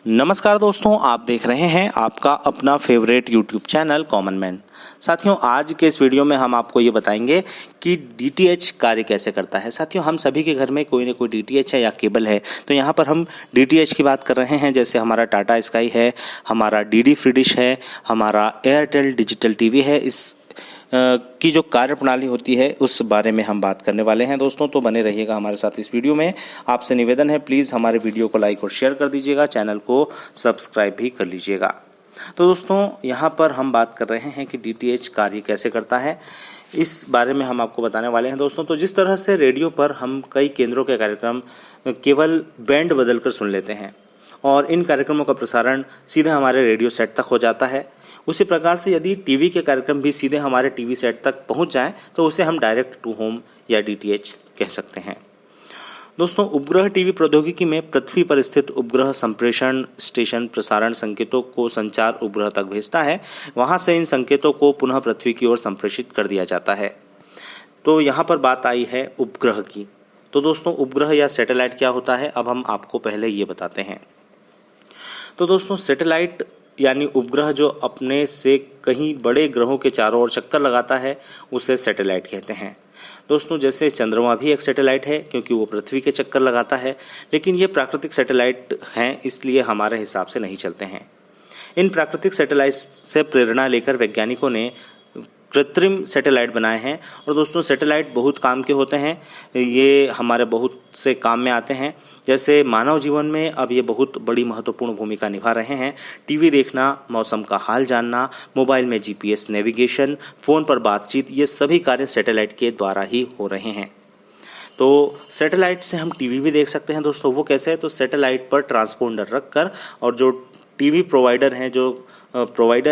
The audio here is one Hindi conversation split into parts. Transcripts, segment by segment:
नमस्कार दोस्तों, आप देख रहे हैं आपका अपना favourite YouTube channel common man. साथियों, आज के इस वीडियो में हम आपको ये बताएंगे कि डीटीएच कार्य कैसे करता है। साथियों, हम सभी के घर में कोई ना कोई डीटीएच है या केबल है। तो यहाँ पर हम डीटीएच की बात कर रहे हैं, जैसे हमारा टाटा स्काई है, हमारा डीडी फ्री डिश है, हमारा एयरटेल डिजिटल टीवी है। इस की जो कार्य प्रणाली होती है उस बारे में हम बात करने वाले हैं दोस्तों। तो बने रहिएगा हमारे साथ इस वीडियो में। आपसे निवेदन है, प्लीज़ हमारे वीडियो को लाइक और शेयर कर दीजिएगा, चैनल को सब्सक्राइब भी कर लीजिएगा। तो दोस्तों, यहाँ पर हम बात कर रहे हैं कि डीटीएच कार्य कैसे करता है, इस बारे में हम आपको बताने वाले हैं दोस्तों। तो जिस तरह से रेडियो पर हम कई केंद्रों के कार्यक्रम केवल बैंड बदलकर सुन लेते हैं और इन कार्यक्रमों का प्रसारण सीधे हमारे रेडियो सेट तक हो जाता है, उसी प्रकार से यदि टीवी के कार्यक्रम भी सीधे हमारे टीवी सेट तक पहुंच जाएं तो उसे हम डायरेक्ट टू होम या डीटीएच कह सकते हैं। दोस्तों, उपग्रह टीवी प्रौद्योगिकी में पृथ्वी पर स्थित उपग्रह संप्रेषण स्टेशन प्रसारण संकेतों को संचार उपग्रह तक भेजता है। वहां से इन संकेतों को पुनः पृथ्वी की ओर संप्रेषित कर दिया जाता है। तो यहाँ पर बात आई है उपग्रह की। तो दोस्तों, उपग्रह या सैटेलाइट क्या होता है, अब हम आपको पहले ये बताते हैं। तो दोस्तों, सैटेलाइट यानी उपग्रह जो अपने से कहीं बड़े ग्रहों के चारों ओर चक्कर लगाता है, उसे सैटेलाइट कहते हैं। दोस्तों, जैसे चंद्रमा भी एक सैटेलाइट है क्योंकि वो पृथ्वी के चक्कर लगाता है, लेकिन ये प्राकृतिक सैटेलाइट हैं, इसलिए हमारे हिसाब से नहीं चलते हैं। इन प्राकृतिक सैटेलाइट से प्रेरणा लेकर वैज्ञानिकों ने कृत्रिम सैटेलाइट बनाए हैं। और दोस्तों, सैटेलाइट बहुत काम के होते हैं, ये हमारे बहुत से काम में आते हैं। जैसे मानव जीवन में अब ये बहुत बड़ी महत्वपूर्ण भूमिका निभा रहे हैं। टीवी देखना, मौसम का हाल जानना, मोबाइल में जीपीएस नेविगेशन, फ़ोन पर बातचीत, ये सभी कार्य सैटेलाइट के द्वारा ही हो रहे हैं। तो सैटेलाइट से हम टीवी भी देख सकते हैं दोस्तों। वो कैसे है, तो सैटेलाइट पर ट्रांसपोंडर रखकर, और जो टीवी प्रोवाइडर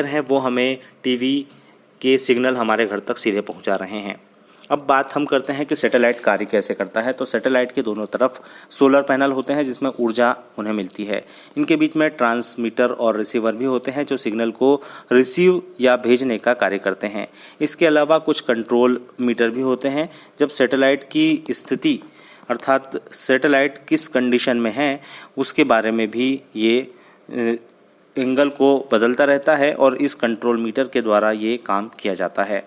हैं वो हमें टीवी के सिग्नल हमारे घर तक सीधे पहुंचा रहे हैं। अब बात हम करते हैं कि सैटेलाइट कार्य कैसे करता है। तो सैटेलाइट के दोनों तरफ सोलर पैनल होते हैं जिसमें ऊर्जा उन्हें मिलती है। इनके बीच में ट्रांसमीटर और रिसीवर भी होते हैं जो सिग्नल को रिसीव या भेजने का कार्य करते हैं। इसके अलावा कुछ कंट्रोल मीटर भी होते हैं। जब सैटेलाइट की स्थिति अर्थात सैटेलाइट किस कंडीशन में है उसके बारे में भी ये एंगल को बदलता रहता है और इस कंट्रोल मीटर के द्वारा ये काम किया जाता है।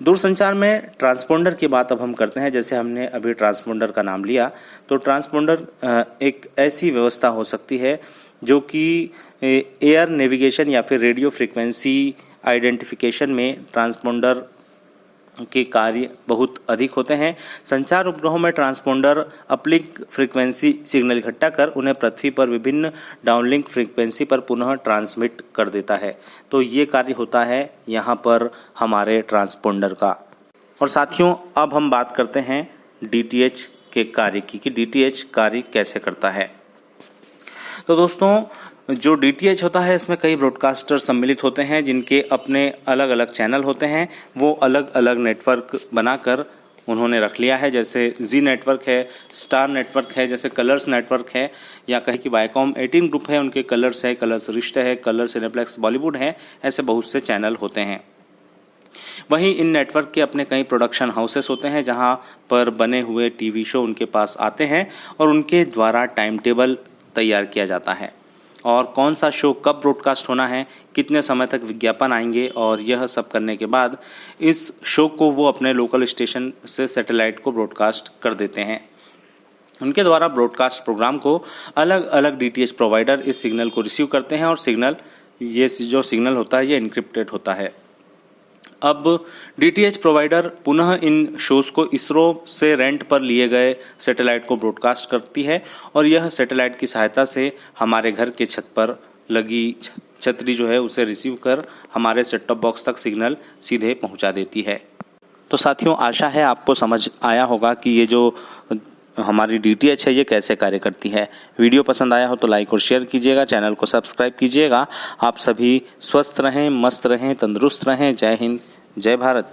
दूरसंचार में ट्रांसपोंडर की बात अब हम करते हैं। जैसे हमने अभी ट्रांसपोंडर का नाम लिया, तो ट्रांसपोंडर एक ऐसी व्यवस्था हो सकती है जो कि एयर नेविगेशन या फिर रेडियो फ्रीक्वेंसी आइडेंटिफिकेशन में ट्रांसपोंडर के कार्य बहुत अधिक होते हैं। संचार उपग्रहों में ट्रांसपोंडर अपलिंक फ्रीक्वेंसी सिग्नल इकट्ठा कर उन्हें पृथ्वी पर विभिन्न डाउनलिंक फ्रीक्वेंसी पर पुनः ट्रांसमिट कर देता है। तो ये कार्य होता है यहाँ पर हमारे ट्रांसपोंडर का। और साथियों, अब हम बात करते हैं डीटीएच के कार्य की कि डीटीएच कार्य कैसे करता है। तो दोस्तों, जो डीटीएच होता है इसमें कई ब्रॉडकास्टर सम्मिलित होते हैं जिनके अपने अलग अलग चैनल होते हैं। वो अलग अलग नेटवर्क बनाकर उन्होंने रख लिया है। जैसे जी नेटवर्क है, स्टार नेटवर्क है, जैसे कलर्स नेटवर्क है, या कहीं कि वायकॉम 18 ग्रुप है, उनके कलर्स है, कलर्स रिश्ते है, कलर्स सिनेप्लेक्स बॉलीवुड है। ऐसे बहुत से चैनल होते हैं। वहीं इन नेटवर्क के अपने कई प्रोडक्शन हाउसेस होते हैं जहां पर बने हुए टीवी शो उनके पास आते हैं और उनके द्वारा टाइम टेबल तैयार किया जाता है और कौन सा शो कब ब्रॉडकास्ट होना है, कितने समय तक विज्ञापन आएंगे, और यह सब करने के बाद इस शो को वो अपने लोकल स्टेशन से सैटेलाइट को ब्रॉडकास्ट कर देते हैं। उनके द्वारा ब्रॉडकास्ट प्रोग्राम को अलग अलग डीटीएच प्रोवाइडर इस सिग्नल को रिसीव करते हैं और ये जो सिग्नल होता है ये इनक्रिप्टेड होता है। अब डीटीएच प्रोवाइडर पुनः इन शोज़ को इसरो से रेंट पर लिए गए सैटेलाइट को ब्रॉडकास्ट करती है और यह सैटेलाइट की सहायता से हमारे घर के छत पर लगी छतरी जो है उसे रिसीव कर हमारे सेट टॉप बॉक्स तक सिग्नल सीधे पहुंचा देती है। तो साथियों, आशा है आपको समझ आया होगा कि ये जो हमारी डीटीएच है ये कैसे कार्य करती है। वीडियो पसंद आया हो तो लाइक और शेयर कीजिएगा, चैनल को सब्सक्राइब कीजिएगा। आप सभी स्वस्थ रहें, मस्त रहें, तंदुरुस्त रहें। जय हिंद, जय भारत।